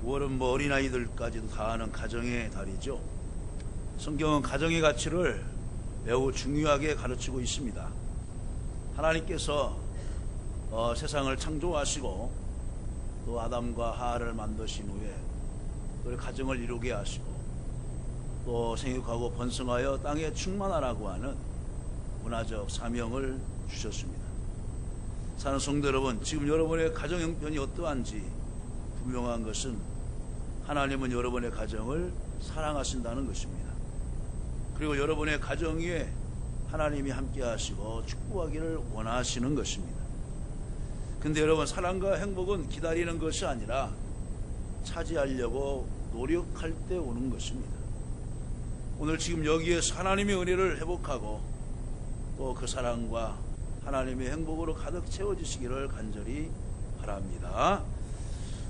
9월은 어린아이들까지도 다 아는 가정의 달이죠. 성경은 가정의 가치를 매우 중요하게 가르치고 있습니다. 하나님께서 세상을 창조하시고 또 아담과 하와를 만드신 후에 또 가정을 이루게 하시고 또 생육하고 번성하여 땅에 충만하라고 하는 문화적 사명을 주셨습니다. 사는 성도 여러분, 지금 여러분의 가정 형편이 어떠한지 분명한 것은 하나님은 여러분의 가정을 사랑하신다는 것입니다. 그리고 여러분의 가정 위에 하나님이 함께 하시고 축복하기를 원하시는 것입니다. 근데 여러분, 사랑과 행복은 기다리는 것이 아니라 차지하려고 노력할 때 오는 것입니다. 오늘 지금 여기에서 하나님의 은혜를 회복하고 또 그 사랑과 하나님의 행복으로 가득 채워지시기를 간절히 바랍니다.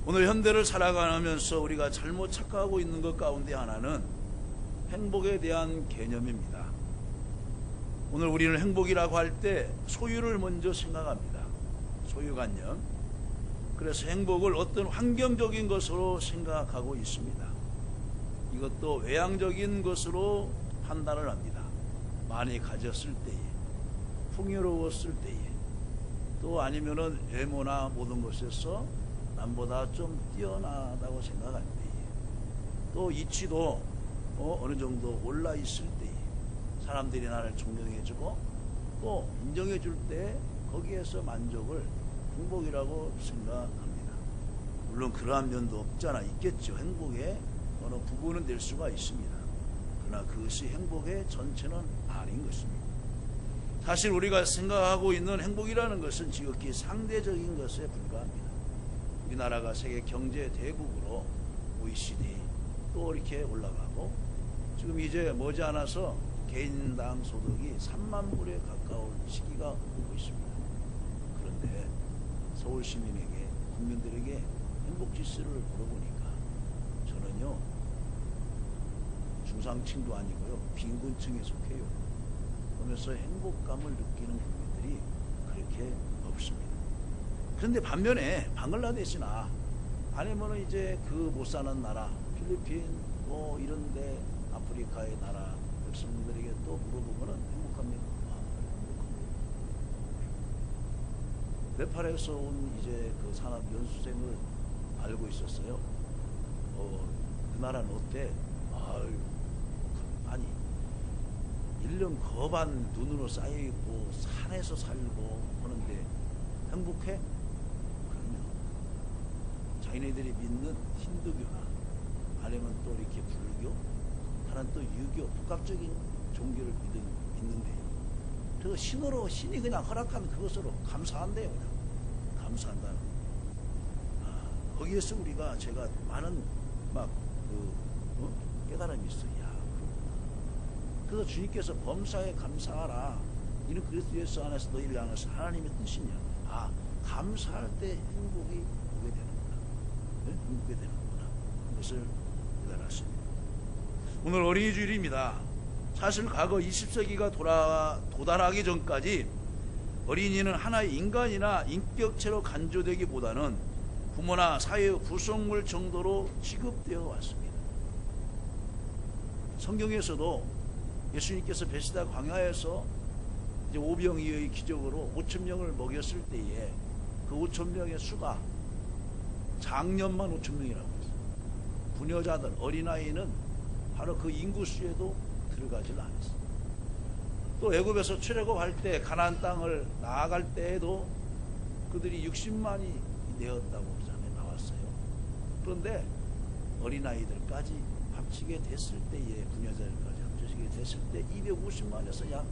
오늘 현대를 살아가면서 우리가 잘못 착각하고 있는 것 가운데 하나는 행복에 대한 개념입니다. 오늘 우리는 행복이라고 할 때 소유를 먼저 생각합니다. 소유관념. 그래서 행복을 어떤 환경적인 것으로 생각하고 있습니다. 이것도 외향적인 것으로 판단을 합니다. 많이 가졌을 때에, 풍요로웠을 때에, 또 아니면은 외모나 모든 것에서 남보다 좀 뛰어나다고 생각할 때에, 또 이치도 어느 정도 올라 있을 때에 사람들이 나를 존경해주고 또 인정해줄 때 거기에서 만족을 행복이라고 생각합니다. 물론 그러한 면도 없잖아 있겠죠. 행복의 어느 부분은 될 수가 있습니다. 그러나 그것이 행복의 전체는 아닌 것입니다. 사실 우리가 생각하고 있는 행복이라는 것은 지극히 상대적인 것에 불과합니다. 우리나라가 세계 경제 대국으로 OECD 또 이렇게 올라가고 지금 이제 머지않아서 개인당 소득이 3만 불에 가까운 시기가 오고 있습니다. 그런데 서울 시민에게, 국민들에게 행복지수를 물어보니까 저는요 중상층도 아니고요 빈곤층에 속해요. 그러면서 행복감을 느끼는 국민들이 그렇게 없습니다. 그런데 반면에 방글라데시나 아니면 이제 그 못 사는 나라 필리핀 뭐 이런데 아프리카의 나라 백성들에게 또 물어보면은 행복합니다. 네팔에서 온 이제 그 산업 연수생을 알고 있었어요. 그 나라는 어때? 아니 1년 거반 눈으로 쌓여있고 산에서 살고 하는데 행복해? 그럼요. 자기네들이 믿는 힌두교나 아니면 또 이렇게 불교, 하나는 또 유교, 복합적인 종교를 믿는데요. 그래서 신으로 신이 그냥 허락한 그것으로 감사한대요. 그냥 감사한다는. 거기에서 우리가 제가 많은 깨달음이 있어요. 야, 그렇구나. 그래서 주님께서 범사에 감사하라. 이는 그리스도 예수 안에서 너희를 향해서 하나님의 뜻이냐. 감사할 때 행복이 오게 되는구나. 네? 행복이 되는구나. 그것을 깨달았습니다. 오늘 어린이 주일입니다. 사실 과거 20세기가 도달하기 전까지 어린이는 하나의 인간이나 인격체로 간주되기보다는 부모나 사회의 구성물 정도로 취급되어 왔습니다. 성경에서도 예수님께서 베시다 광야에서 이제 오병이어의 기적으로 5,000명을 먹였을 때에 그 5,000명의 수가 장년만 5,000명이라고 했어요. 부녀자들, 어린아이는 바로 그 인구수에도 들어가질 않았어요. 또 애굽에서 출애굽할 때 가나안 땅을 나아갈 때에도 그들이 60만이 되었다고 전에 나왔어요. 그런데 어린아이들까지 합치게 됐을 때에 부녀자들까지 합치게 됐을 때 250만에서 약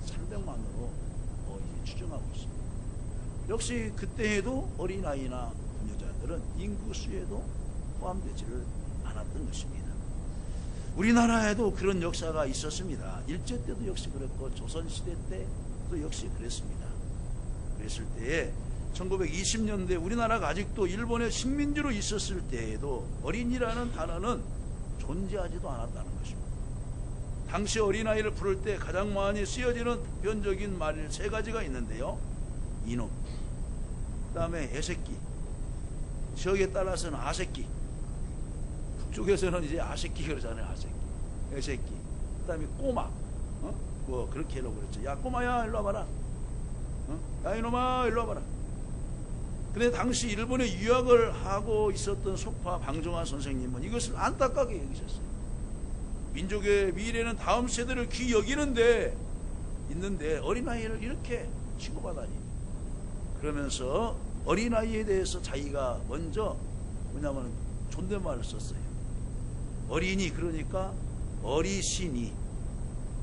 300만으로 추정하고 있습니다. 역시 그때에도 어린아이나 부녀자들은 인구수에도 포함되지를 않았던 것입니다. 우리나라에도 그런 역사가 있었습니다. 일제 때도 역시 그랬고 조선시대 때도 역시 그랬습니다. 그랬을 때에 1920년대 우리나라가 아직도 일본의 식민지로 있었을 때에도 어린이라는 단어는 존재하지도 않았다는 것입니다. 당시 어린아이를 부를 때 가장 많이 쓰여지는 보편적인 말 3가지가 있는데요. 이놈, 그 다음에 애새끼, 지역에 따라서는 아새끼, 북쪽에서는 이제 아새끼 그러잖아요. 아새끼, 애새끼. 그다음에 꼬마. 뭐 그렇게 해놓고 그랬죠. 야 꼬마야 일로 와봐라. 야 이놈아 일로 와봐라. 근데 당시 일본에 유학을 하고 있었던 속파 방정환 선생님은 이것을 안타깝게 여기셨어요. 민족의 미래는 다음 세대를 귀 여기는데 있는데 어린아이를 이렇게 취급하다니. 그러면서 어린아이에 대해서 자기가 먼저 뭐냐면 존댓말을 썼어요. 어린이, 그러니까 어리신이,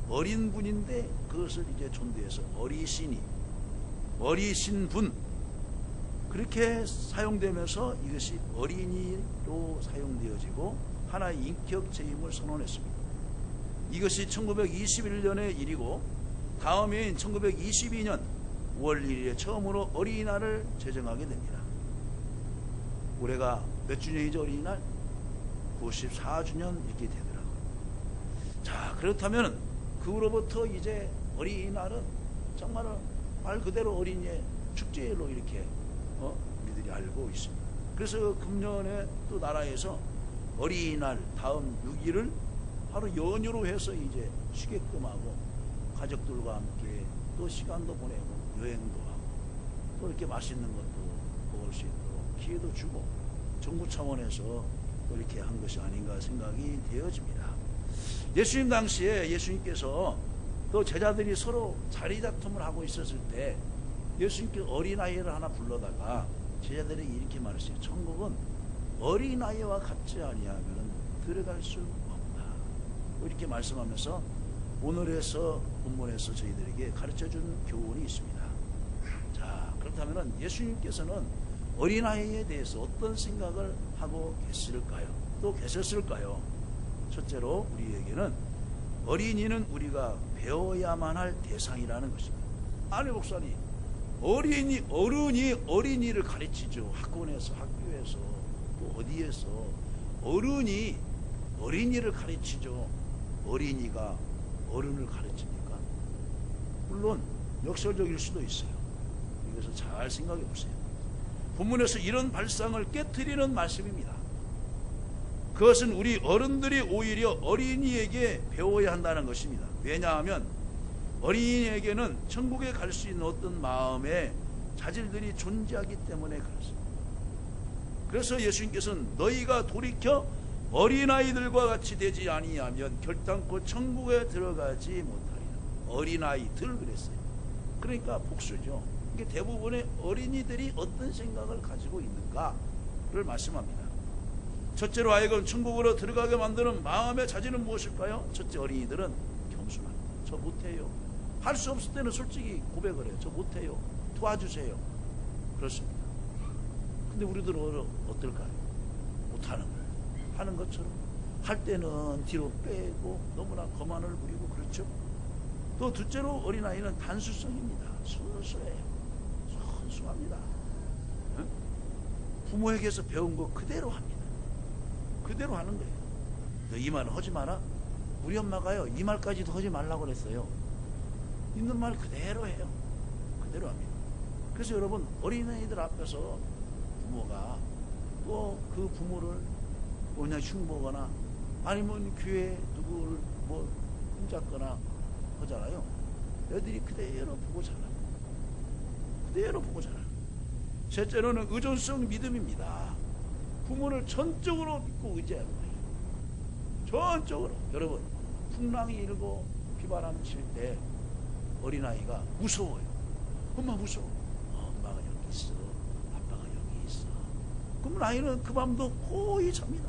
어린 분인데 그것을 이제 존대해서 어리신이, 어리신분, 그렇게 사용되면서 이것이 어린이로 사용되어지고 하나의 인격 제임을 선언했습니다. 이것이 1921년의 일이고 다음해인 1922년 5월 1일에 처음으로 어린이날을 제정하게 됩니다. 올해가 몇 주년이죠? 어린이날? 94주년 이렇게 되더라고요. 자, 그렇다면 그 후로부터 이제 어린이날은 정말 말 그대로 어린이의 축제로 이렇게 우리들이 알고 있습니다. 그래서 금년에 또 나라에서 어린이날 다음 6일을 하루 연휴로 해서 이제 쉬게끔 하고 가족들과 함께 또 시간도 보내고 여행도 하고 또 이렇게 맛있는 것도 먹을 수 있도록 기회도 주고 정부 차원에서 또 이렇게 한 것이 아닌가 생각이 되어집니다. 예수님 당시에 예수님께서 또 제자들이 서로 자리 다툼을 하고 있었을 때 예수님께 어린아이를 하나 불러다가 제자들이 이렇게 말했어요. 천국은 어린아이와 같지 아니하면 들어갈 수 없다. 이렇게 말씀하면서 오늘에서 본문에서 저희들에게 가르쳐준 교훈이 있습니다. 자, 그렇다면 예수님께서는 어린아이에 대해서 어떤 생각을 하고 계실까요? 또 계셨을까요? 첫째로 우리에게는 어린이는 우리가 배워야만 할 대상이라는 것입니다. 아니 목사님, 어른이 어린이를 가르치죠. 학원에서, 학교에서, 또 어디에서 어른이 어린이를 가르치죠. 어린이가 어른을 가르칩니까? 물론 역설적일 수도 있어요. 이것을 잘 생각해 보세요. 본문에서 이런 발상을 깨트리는 말씀입니다. 그것은 우리 어른들이 오히려 어린이에게 배워야 한다는 것입니다. 왜냐하면 어린이에게는 천국에 갈 수 있는 어떤 마음의 자질들이 존재하기 때문에 그렇습니다. 그래서 예수님께서는 너희가 돌이켜 어린아이들과 같이 되지 아니하면 결단코 천국에 들어가지 못하리라. 어린아이들 그랬어요. 그러니까 복수죠. 이게 대부분의 어린이들이 어떤 생각을 가지고 있는가를 말씀합니다. 첫째로 하여금 천국으로 들어가게 만드는 마음의 자질은 무엇일까요? 첫째, 어린이들은 겸손합니다. 저 못해요. 할 수 없을 때는 솔직히 고백을 해요. 저 못해요. 도와주세요. 그렇습니다. 근데 우리들은 어떨까요? 못하는 걸 하는 것처럼 할 때는 뒤로 빼고 너무나 거만을 부리고 그렇죠. 또 둘째로 어린아이는 단수성입니다. 순수해요. 순수합니다. 응? 부모에게서 배운 거 그대로 합니다. 그대로 하는 거예요. 너 이 말은 하지 마라. 우리 엄마가요 이 말까지도 하지 말라고 그랬어요. 있는 말 그대로 해요. 그대로 합니다. 그래서 여러분, 어린아이들 앞에서 부모가 또 그 부모를 그냥 흉보거나 아니면 교회 누구를 뭐 흠잡거나 하잖아요. 애들이 그대로 보고 자라요. 그대로 보고 자라요. 셋째로는 의존성 믿음입니다. 부모를 전적으로 믿고 의지하는 거예요. 전적으로. 여러분, 풍랑이 일고 비바람 칠 때 어린아이가 무서워요. 엄마 무서워. 엄마가 여기 있어. 아빠가 여기 있어. 그럼 아이는 그 밤도 고이 잡니다.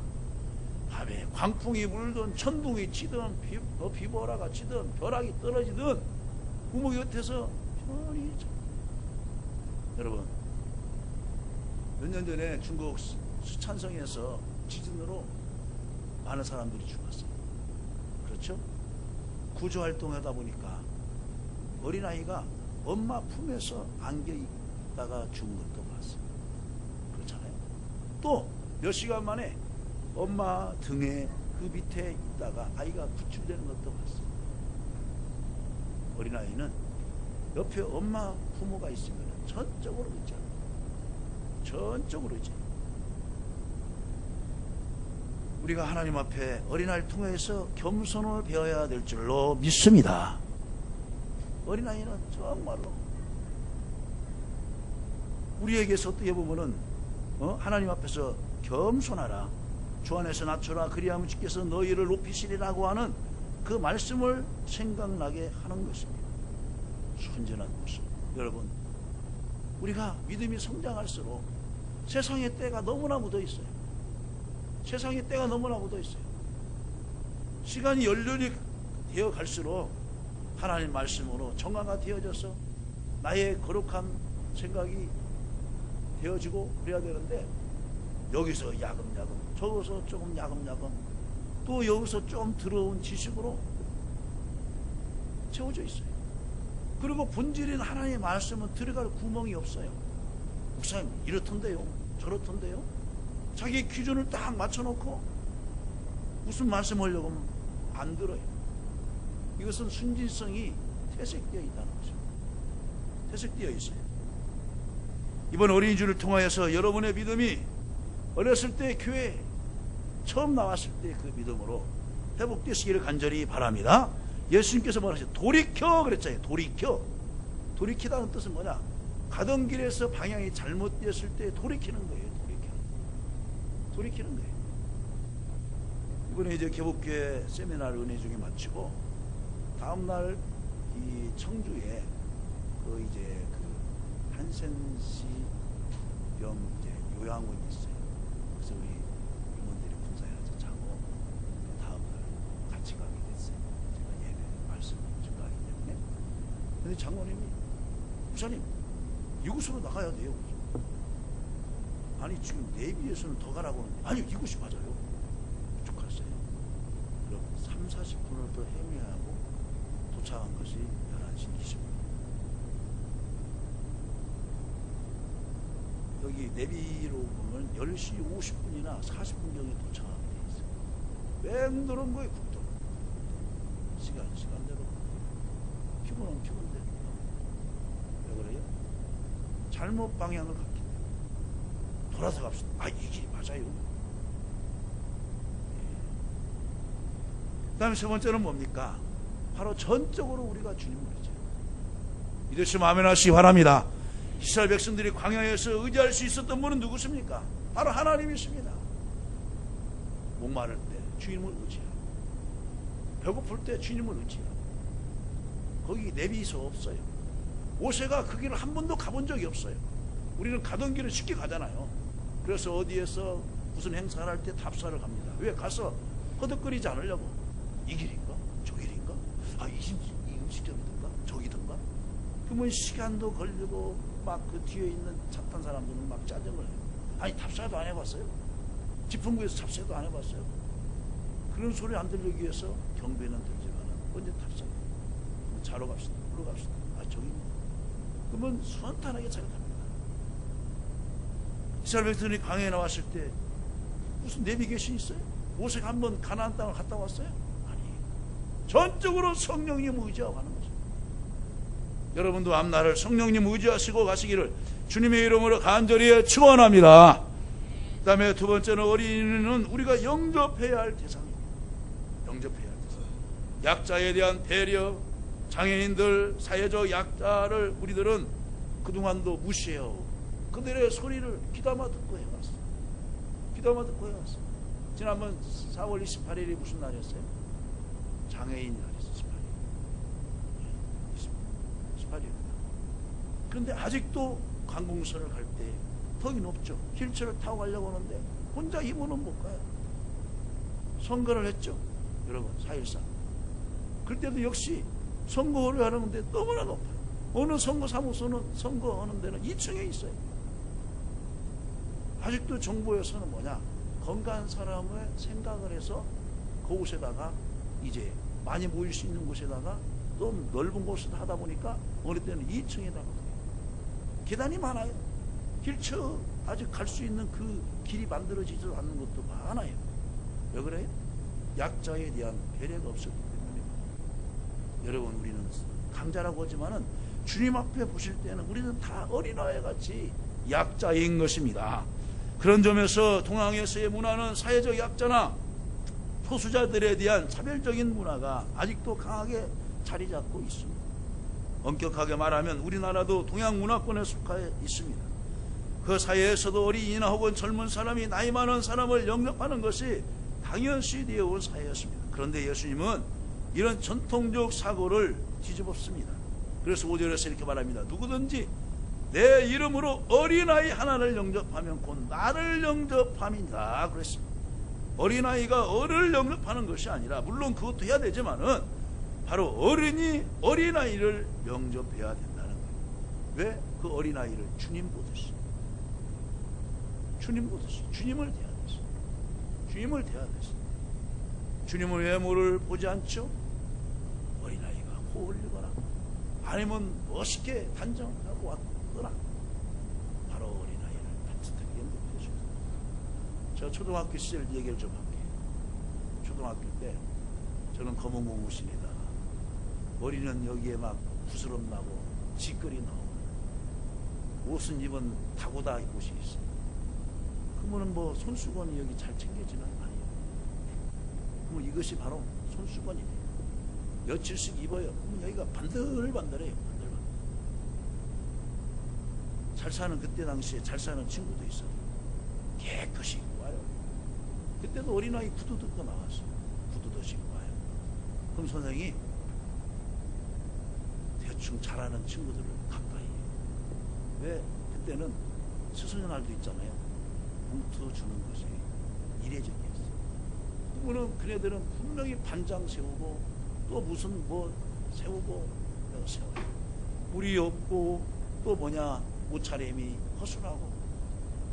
밤에 광풍이 불든 천둥이 치든 비보라가 치든 벼락이 떨어지든 부모 곁에서 편히 잡니다. 여러분, 몇 년 전에 중국 수촨성에서 지진으로 많은 사람들이 죽었어요. 그렇죠? 구조활동하다 보니까 어린아이가 엄마 품에서 안겨 있다가 죽은 것도 봤어요. 그렇잖아요. 또 몇 시간 만에 엄마 등에 그 밑에 있다가 아이가 구출되는 것도 봤어요. 어린아이는 옆에 엄마 부모가 있으면 전적으로 의지합니다. 전적으로 의지합니다. 우리가 하나님 앞에 어린아이를 통해서 겸손을 배워야 될 줄로 믿습니다. 어린아이는 정말로 우리에게서 어떻게 보면은 하나님 앞에서 겸손하라, 주 안에서 낮춰라, 그리하면 주께서 너희를 높이시리라고 하는 그 말씀을 생각나게 하는 것입니다. 순전한 모습. 여러분, 우리가 믿음이 성장할수록 세상의 때가 너무나 묻어 있어요. 세상의 때가 너무나 묻어 있어요. 시간이 연륜이 되어 갈수록 하나님 말씀으로 정화가 되어져서 나의 거룩한 생각이 되어지고 그래야 되는데, 여기서 야금야금, 저기서 조금 야금야금, 또 여기서 좀 더러운 지식으로 채워져 있어요. 그리고 본질인 하나님의 말씀은 들어갈 구멍이 없어요. 목사님 이렇던데요, 저렇던데요. 자기 기준을 딱 맞춰놓고 무슨 말씀하려고 하면 안 들어요. 이것은 순진성이 퇴색되어 있다는 거죠. 퇴색되어 있어요. 이번 어린이주를 통하여서 여러분의 믿음이 어렸을 때 교회 처음 나왔을 때 그 믿음으로 회복되시기를 간절히 바랍니다. 예수님께서 말하셨어요. 돌이켜 그랬잖아요. 돌이켜. 돌이키다는 뜻은 뭐냐? 가던 길에서 방향이 잘못되었을 때 돌이키는 거예요. 돌이키는 거예요. 이번에 이제 개복교회 세미나를 은혜 중에 마치고 다음날 이 청주에 그 이제 그 한센시 병 이제 요양원이 있어요. 그래서 우리 임원들이 군사회에서 자고 다음날 같이 가게 됐어요. 제가 예배 말씀을 증가하기 때문에. 근데 장로님이 목사님 이곳으로 나가야 돼요. 아니 지금 내비에서는 더 가라고 하는데 아니요 이곳이 맞아요. 쭉 갔어요. 여러분 30-40분을 더 헤매하고 도착한 것이 11시 20분. 여기 내비로 보면 10시 50분이나 40분경에 도착하게 돼 있어요. 뺑도는 거예요. 국도 시간대로. 피곤하면 피곤한데 왜 그래요? 잘못 방향을 갔기 때문에. 돌아서 갑시다. 아, 이 길이 맞아요. 그 다음에 세 번째는 뭡니까? 바로 전적으로 우리가 주님을 의지해요. 믿으시면 아멘 하시기 바랍니다. 이스라엘 백성들이 광야에서 의지할 수 있었던 분은 누구십니까? 바로 하나님이십니다. 목마를 때 주님을 의지하고, 배고플 때 주님을 의지하고. 거기 내비서 없어요. 모세가 그 길을 한 번도 가본 적이 없어요. 우리는 가던 길을 쉽게 가잖아요. 그래서 어디에서 무슨 행사를 할 때 답사를 갑니다. 왜? 가서 허덕거리지 않으려고. 이 길인가? 저 길인가? 아, 이 음식점이든가? 저기든가? 그러면 시간도 걸리고 막 그 뒤에 있는 차 탄 사람들은 막 짜증을 해요. 아니 답사도 안 해봤어요? 지풍구에서 답사도 안 해봤어요? 그런 소리 안 들리기 위해서 경비는 들지만은 언제 답사해요? 자러 갑시다. 보러 갑시다. 아, 저기입니다. 그러면 순탄하게 잘 갑니다. 이스라엘 백성들이 광야에 나왔을 때 무슨 내비게이션 있어요? 모세가 한번 가나안 땅을 갔다 왔어요? 아니, 전적으로 성령님 의지하고 가는 거죠. 여러분도 앞날을 성령님 의지하시고 가시기를 주님의 이름으로 간절히 축원합니다. 그 다음에 두 번째는 어린이는 우리가 영접해야 할 대상입니다. 영접해야 할 대상. 약자에 대한 배려, 장애인들, 사회적 약자를 우리들은 그동안도 무시해요. 그들의 소리를 귀담아 듣고 해왔어. 귀담아 듣고 해왔어. 지난번 4월 28일이 무슨 날이었어요? 장애인 날이었어요. 18일입니다. 그런데 아직도 관공서를 갈 때 턱이 높죠. 휠체어를 타고 가려고 하는데 혼자 힘으로는 못 가요. 선거를 했죠. 여러분 4.13. 그때도 역시 선거를 하는데 너무나 높아요. 어느 선거사무소는 선거하는 데는 2층에 있어요. 아직도 정부에서는 뭐냐, 건강한 사람의 생각을 해서 그곳에다가 이제 많이 모일 수 있는 곳에다가 또 넓은 곳을 하다 보니까 어느 때는 2층에다가 계단이 많아요. 휠체어 아직 갈 수 있는 그 길이 만들어지지도 않는 것도 많아요. 왜 그래요? 약자에 대한 배려가 없었기 때문에. 여러분, 우리는 강자라고 하지만은 주님 앞에 보실 때는 우리는 다 어린아이 같이 약자인 것입니다. 그런 점에서 동양에서의 문화는 사회적 약자나 소수자들에 대한 차별적인 문화가 아직도 강하게 자리 잡고 있습니다. 엄격하게 말하면 우리나라도 동양 문화권에 속해 있습니다. 그 사회에서도 어린이나 혹은 젊은 사람이 나이 많은 사람을 영접하는 것이 당연시 되어 온 사회였습니다. 그런데 예수님은 이런 전통적 사고를 뒤집었습니다. 그래서 5절에서 이렇게 말합니다. 누구든지 내 이름으로 어린아이 하나를 영접하면 곧 나를 영접함이다 그랬습니다. 어린아이가 어른을 영접하는 것이 아니라, 물론 그것도 해야 되지만은 바로 어른이 어린아이를 영접해야 된다는 거예요. 왜? 그 어린아이를 주님 보듯이, 주님을 대하듯이, 주님의 외모를 보지 않죠? 어린아이가 코 올리거나 아니면 멋있게 단정하고 왔거나 바로 어린아이를 따뜻하게 영접해주세요. 제가 초등학교 시절 얘기를 좀 할게요. 초등학교 때 저는 검은 고무신이다, 머리는 여기에 막 부스럼 나고 지끌이 나오고 옷은 입은 다고다 옷이 있어요. 그러면 뭐 손수건이 여기 잘 챙겨지는 아니에요. 그럼 이것이 바로 손수건이에요. 며칠씩 입어요. 그럼 여기가 반들반들해요. 잘 사는, 그때 당시에 잘 사는 친구도 있어요. 깨끗이 입고 와요. 그때도 어린아이 구두 듣고 나왔어요. 구두도 신고 와요. 그럼 선생님이 대충 잘하는 친구들을 가까이 해요. 왜? 그때는 스승의 날도 있잖아요. 봉투 주는 것이 이례적이었어요. 그분은, 그네들은 분명히 반장 세우고 또 무슨 뭐 세우고 세워요. 물이 없고 또 뭐냐, 옷차림이 허술하고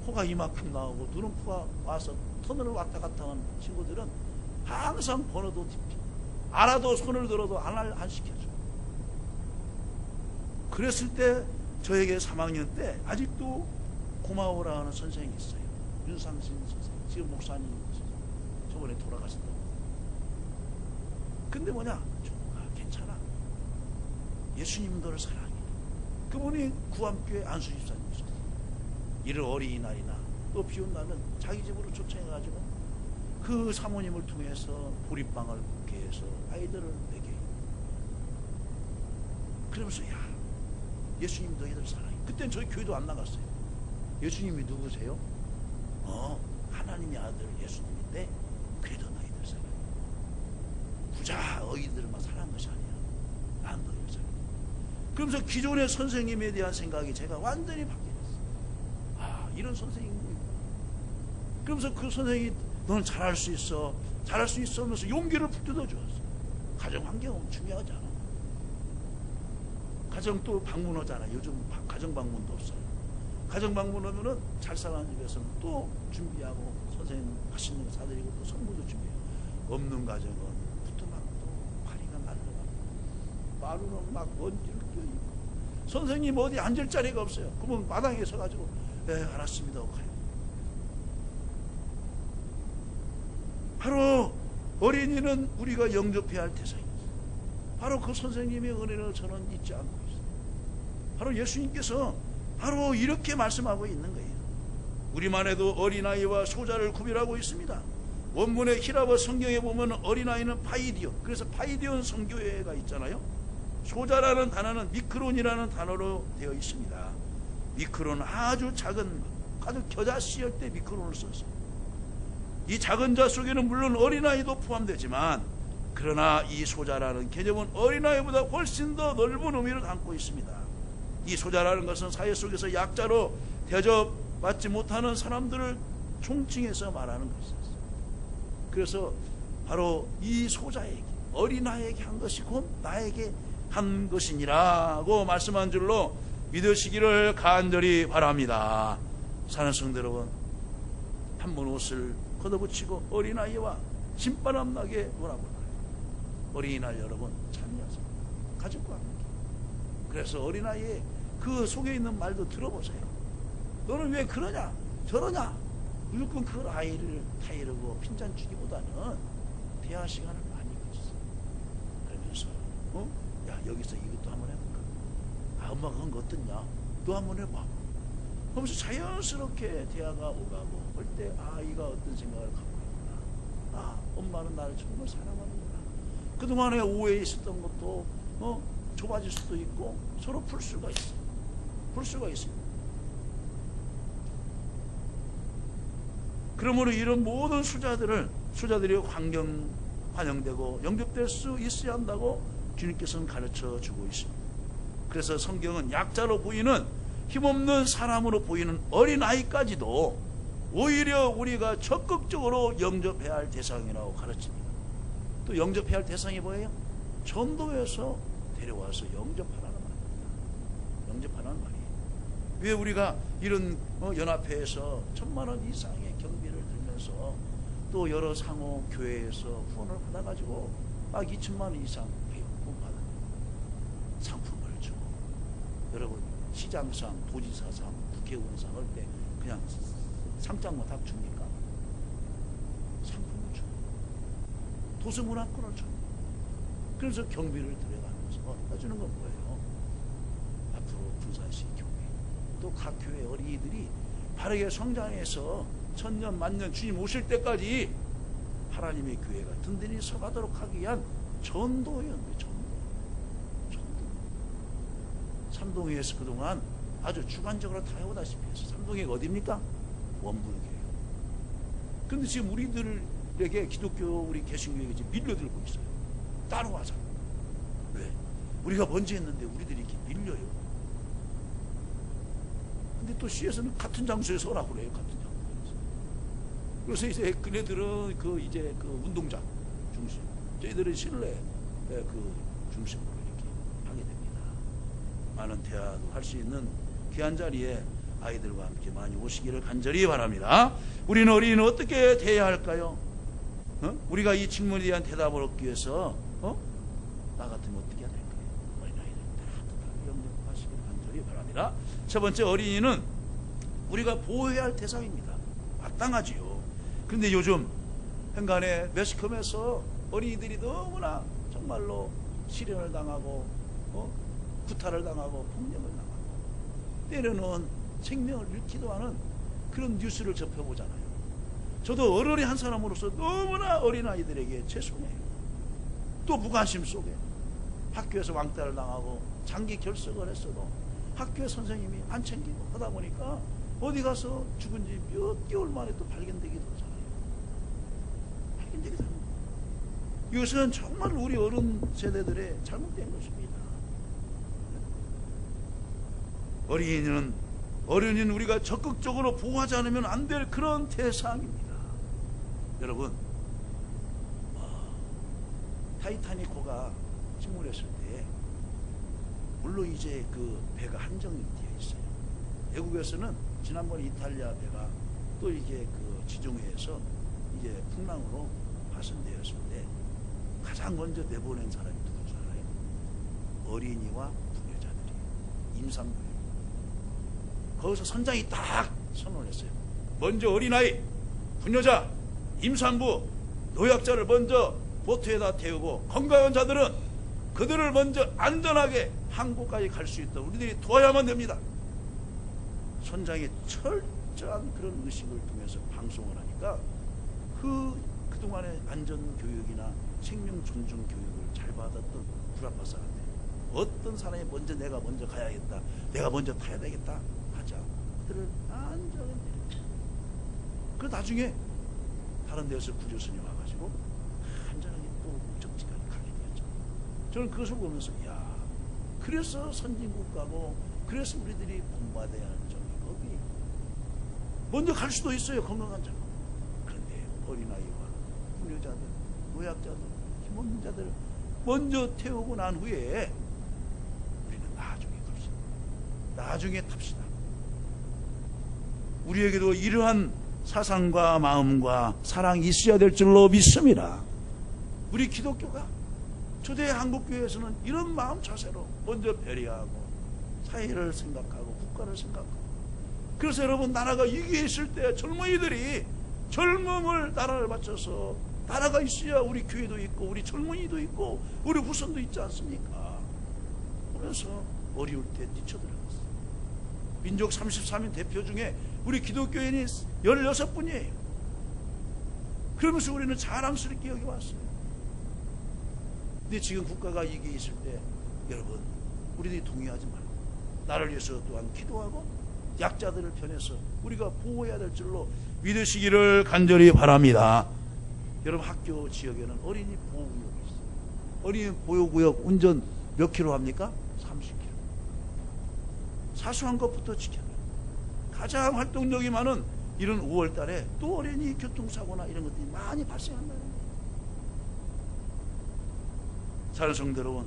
코가 이만큼 나오고 눈꺼가 와서 터널을 왔다 갔다 하는 친구들은 항상 번호도 뒷피, 알아도 손을 들어도 안 시켜줘. 그랬을 때 저에게 3학년 때 아직도 고마워라 하는 선생님이 있어요. 윤상신 선생님, 지금 목사님, 저번에 돌아가셨다고. 근데 뭐냐, 괜찮아, 예수님 너를 사랑해. 그분이 구암교회 안수집사님이셨어요. 이를 어린이날이나 또 비온 날은 자기 집으로 초청해가지고 그 사모님을 통해서 보리빵을 굽게 해서 아이들을 먹여요. 그러면서 야, 예수님 너희들 사랑해. 그땐 저희 교회도 안 나갔어요. 예수님이 누구세요? 하나님의 아들 예수님인데 그래도 너희들 사랑해. 부자 어이들만 사랑한 것이 아니야. 난 너희들 사랑해. 그러면서 기존의 선생님에 대한 생각이 제가 완전히 바뀌었어요. 아, 이런 선생님이 있구나. 그러면서 그 선생님이 너는 잘할 수 있어, 잘할 수 있어 하면서 용기를 북돋아 주었어요. 가정 환경은 중요하지 않아. 가정 또 방문하잖아. 요즘 가정 방문도 없어요. 가정 방문하면은 잘 사는 집에서는 또 준비하고 선생님 맛있는 거 사드리고 또 선물도 준비해요. 없는 가정은 부뚜막도 파리가 날라가고 마루는 막 먼지를 껴있고 선생님 어디 앉을 자리가 없어요. 그러면 마당에 서가지고 네 알았습니다 하고 가요. 바로 어린이는 우리가 영접해야 할 대상입니다. 바로 그 선생님의 은혜를 저는 잊지 않고 있어요. 바로 예수님께서 바로 이렇게 말씀하고 있는 거예요. 우리만 해도 어린아이와 소자를 구별하고 있습니다. 원문의 히라버 성경에 보면 어린아이는 파이디온, 그래서 파이디온 성교회가 있잖아요. 소자라는 단어는 미크론이라는 단어로 되어 있습니다. 미크론은 아주 작은, 아주 겨자씨일 때 미크론을 썼어요. 이 작은 자 속에는 물론 어린아이도 포함되지만 그러나 이 소자라는 개념은 어린아이보다 훨씬 더 넓은 의미를 담고 있습니다. 이 소자라는 것은 사회 속에서 약자로 대접받지 못하는 사람들을 총칭해서 말하는 것이었어요. 그래서 바로 이 소자에게, 어린아이에게 한 것이 곧 나에게 한 것이니라고 말씀한 줄로 믿으시기를 간절히 바랍니다. 사는 성도 여러분, 한번 옷을 걷어붙이고 어린아이와 신바람 나게 놀아볼까요? 어린이날 여러분 참여하세요. 가족과 함께. 그래서 어린아이의 그 속에 있는 말도 들어보세요. 너는 왜 그러냐 저러냐, 무조건 그 아이를 타이르고 핀잔 주기보다는 대화 시간을 많이 가졌어요. 그러면서 야 여기서 이것도 한번 해볼까? 아 엄마가 그런 거 어떻냐? 너 한번 해봐. 그러면서 자연스럽게 대화가 오가고 할 때 아이가 어떤 생각을 갖고 있구나. 엄마는 나를 정말 사랑하는구나. 그동안에 오해에 있었던 것도 좁아질 수도 있고 서로 풀 수가 있어. 풀 수가 있습니다. 그러므로 이런 모든 수자들이 환영되고 영접될 수 있어야 한다고 주님께서는 가르쳐 주고 있습니다. 그래서 성경은 약자로 보이는 힘없는 사람으로 보이는 어린아이까지도 오히려 우리가 적극적으로 영접해야 할 대상이라고 가르칩니다. 또 영접해야 할 대상이 뭐예요? 전도해서 데려와서 영접하라는 말입니다. 영접하라는 말이에요. 왜 우리가 이런 연합회에서 1000만 원 이상의 경비를 들면서 또 여러 상호 교회에서 후원을 받아가지고 막 2000만 원 이상 후원 받아 상품을 주고, 여러분 시장상, 도지사상, 국회의원상 할 때 그냥 상장만 딱 줍니까? 상품을 주고 도서문화권을 줍니다. 그래서 경비를 들여가면서 해주는 건 뭐예요? 앞으로 군산시 교회 또 각 교회 어린이들이 바르게 성장해서 천년 만년 주님 오실 때까지 하나님의 교회가 든든히 서가도록 하기 위한 전도예요. 전도. 삼동회에서 그동안 아주 주관적으로 다 해오다시피 해서 삼동회가 어디입니까? 원불교예요. 그런데 지금 우리들에게 기독교 우리 개신교회가 지금 밀려들고 있어요. 따라와서. 왜? 우리가 먼저 했는데 우리들이 이렇게 밀려요. 근데 또 시에서는 같은 장소에서 오라고 그래요. 같은 장소에서. 그래서 이제 그네들은 이제 운동장 중심, 저희들은 실내 중심으로 이렇게 하게 됩니다. 많은 대화도 할 수 있는 귀한 자리에 아이들과 함께 많이 오시기를 간절히 바랍니다. 우리는 어린이는 어떻게 대해야 할까요? 우리가 이 질문에 대한 대답을 얻기 위해서 나 같으면 어떻게 해야 될까요? 어린아이들 따뜻하게 영접하시기를 간절히 바랍니다. 첫 번째, 어린이는 우리가 보호해야 할 대상입니다. 마땅하지요. 그런데 요즘 현관에 매스컴에서 어린이들이 너무나 정말로 실현을 당하고 구타를 당하고 폭력을 당하고 때로는 생명을 잃기도 하는 그런 뉴스를 접해보잖아요. 저도 어른이 한 사람으로서 너무나 어린아이들에게 죄송해요. 또 무관심 속에 학교에서 왕따를 당하고 장기 결석을 했어도 학교에 선생님이 안 챙기고 하다 보니까 어디 가서 죽은 지 몇 개월 만에 또 발견되기도 하잖아요. 발견되기도 합니다. 이것은 정말 우리 어른 세대들의 잘못된 것입니다. 어린이는 우리가 적극적으로 보호하지 않으면 안 될 그런 대상입니다. 여러분, 타이타닉호가 침몰했을 때 물론 이제 그 배가 한정이 되어 있어요. 외국에서는 지난번 이탈리아 배가 또 이게 지중해에서 이제 풍랑으로 파손되었을 때 가장 먼저 내보낸 사람이 누구지 알아요? 어린이와 부녀자들이에요. 임산부예요. 거기서 선장이 딱 선언을 했어요. 먼저 어린아이, 부녀자, 임산부, 노약자를 먼저 보트에다 태우고 건강한 자들은 그들을 먼저 안전하게 항구까지 갈 수 있도록 우리들이 도와야만 됩니다. 선장의 철저한 그런 의식을 통해서 방송을 하니까 그동안의 안전교육이나 생명 존중 교육을 잘 받았던 불합화사한테 어떤 사람이 내가 먼저 가야겠다, 내가 먼저 타야 되겠다 하자 그들을 안전하게 내렸죠. 그 나중에 다른 데서 구조선이 와가지고 안전하게 또 목적지까지 가게 되었죠. 저는 그것을 보면서 그래서 선진국가고 그래서 우리들이 공부해야 하는 점이 거기 먼저 갈 수도 있어요. 건강한 자가. 그런데 어린아이와 부녀자들, 노약자들, 힘없는 자들을 먼저 태우고 난 후에 우리는 나중에 갑시다. 나중에 탑시다. 우리에게도 이러한 사상과 마음과 사랑이 있어야 될 줄로 믿습니다. 우리 기독교가 초대 한국교회에서는 이런 마음 자세로 먼저 배려하고 사회를 생각하고 국가를 생각하고, 그래서 여러분, 나라가 위기에 있을 때 젊은이들이 젊음을 나라를 바쳐서 나라가 있어야 우리 교회도 있고 우리 젊은이도 있고 우리 후손도 있지 않습니까? 그래서 어려울 때 뛰쳐들어갔어요. 민족 33인 대표 중에 우리 기독교인이 16분이에요. 그러면서 우리는 자랑스럽게 여겨왔어요. 근데 지금 국가가 이게 있을 때 여러분 우리들이 동의하지 말고 나를 위해서 또한 기도하고 약자들을 편해서 우리가 보호해야 될 줄로 믿으시기를 간절히 바랍니다. 여러분 학교 지역에는 어린이 보호구역이 있어요. 어린이 보호구역 운전 몇 킬로 합니까? 30km. 사소한 것부터 지켜요. 가장 활동력이 많은 이런 5월 달에 또 어린이 교통사고나 이런 것들이 많이 발생한다는 거예요. 사랑하는 성도 여러분,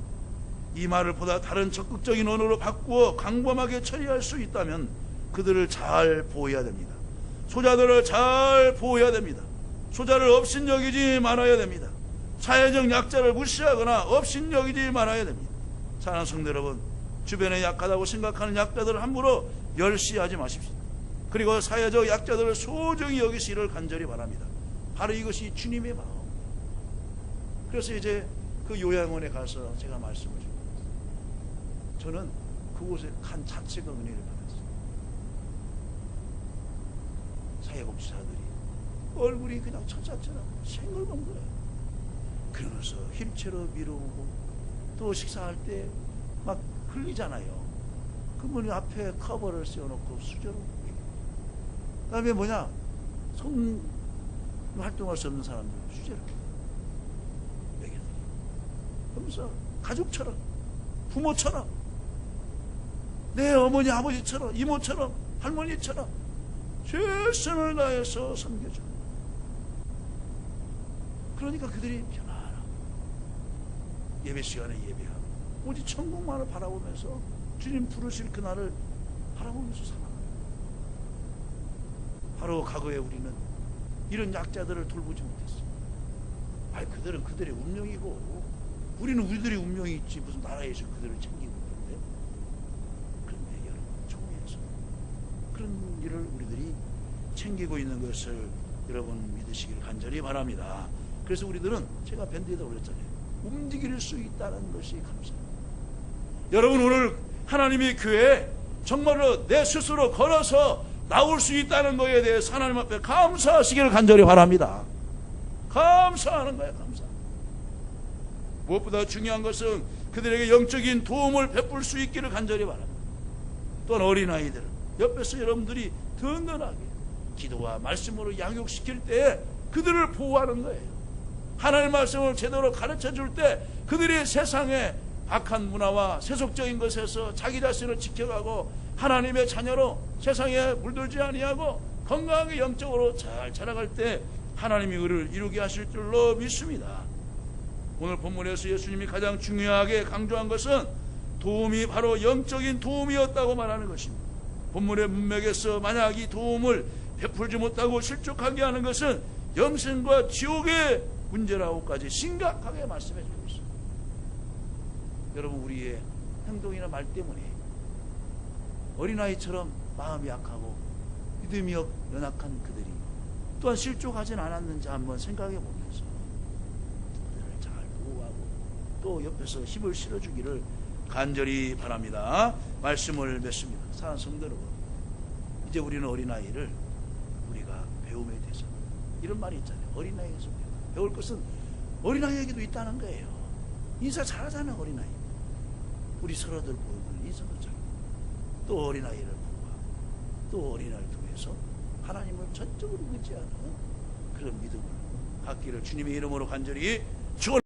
이 말을 보다 다른 적극적인 언어로 바꾸어 광범하게 처리할 수 있다면 그들을 잘 보호해야 됩니다. 소자들을 잘 보호해야 됩니다. 소자를 업신여기지 말아야 됩니다. 사회적 약자를 무시하거나 업신여기지 말아야 됩니다. 사랑하는 성도 여러분, 주변에 약하다고 생각하는 약자들을 함부로 멸시하지 마십시오. 그리고 사회적 약자들을 소중히 여기시기를 간절히 바랍니다. 바로 이것이 주님의 마음. 그래서 이제 그 요양원에 가서 제가 말씀을 드립니다. 저는 그곳에 간 자체가 은혜를 받았어요. 사회복지사들이 얼굴이 그냥 천사처럼 생글건 거예요. 그러면서 휠체어로 밀어오고 또 식사할 때 막 흘리잖아요. 그분이 앞에 커버를 씌워놓고 수저로. 그 다음에 뭐냐, 손 활동할 수 없는 사람들 수저를 먹여드려요. 그러면서 가족처럼, 부모처럼, 내 어머니 아버지처럼, 이모처럼, 할머니처럼 최선을 다해서 섬겨줘요. 그러니까 그들이 편안하고 예배 시간에 예배하고 오직 천국만을 바라보면서 주님 부르실 그날을 바라보면서 살아가요. 바로 과거에 우리는 이런 약자들을 돌보지 못했어요. 아니 그들은 그들의 운명이고 우리는 우리들의 운명이 있지 무슨 나라에서 그들을 챙기고 있는데. 그런데 여러분 총회에서 그런 일을 우리들이 챙기고 있는 것을 여러분 믿으시기를 간절히 바랍니다. 그래서 우리들은 제가 밴드에다 올렸잖아요. 움직일 수 있다는 것이 감사합니다. 여러분 오늘 하나님의 교회에 정말로 내 스스로 걸어서 나올 수 있다는 것에 대해서 하나님 앞에 감사하시기를 간절히 바랍니다. 감사하는 거예요. 감사. 무엇보다 중요한 것은 그들에게 영적인 도움을 베풀 수 있기를 간절히 바랍니다. 또한 어린아이들 옆에서 여러분들이 든든하게 기도와 말씀으로 양육시킬 때 그들을 보호하는 거예요. 하나님의 말씀을 제대로 가르쳐 줄 때 그들이 세상에 악한 문화와 세속적인 것에서 자기 자신을 지켜가고 하나님의 자녀로 세상에 물들지 아니하고 건강하게 영적으로 잘 자라갈 때 하나님이 의를 이루게 하실 줄로 믿습니다. 오늘 본문에서 예수님이 가장 중요하게 강조한 것은 도움이 바로 영적인 도움이었다고 말하는 것입니다. 본문의 문맥에서 만약 이 도움을 베풀지 못하고 실족하게 하는 것은 영생과 지옥의 문제라고까지 심각하게 말씀해 주고 있습니다. 여러분 우리의 행동이나 말 때문에 어린아이처럼 마음이 약하고 믿음이 연약한 그들이 또한 실족하진 않았는지 한번 생각해 보면서 그들을 잘 보호하고 또 옆에서 힘을 실어주기를 간절히 바랍니다. 말씀을 맺습니다. 사랑하는 성도 여러분, 이제 우리는 어린아이를 우리가 배움의 대상, 이런 말이 있잖아요. 어린아이에서 배울 것은 어린아이에게도 있다는 거예요. 인사 잘하잖아요. 어린아이 우리 서로들 보이는 인사도 잘하고 또 어린아이를 보호하고 또 어린아이를 통해서 하나님을 전적으로 의지하는 그런 믿음을 갖기를 주님의 이름으로 간절히 축원합니다.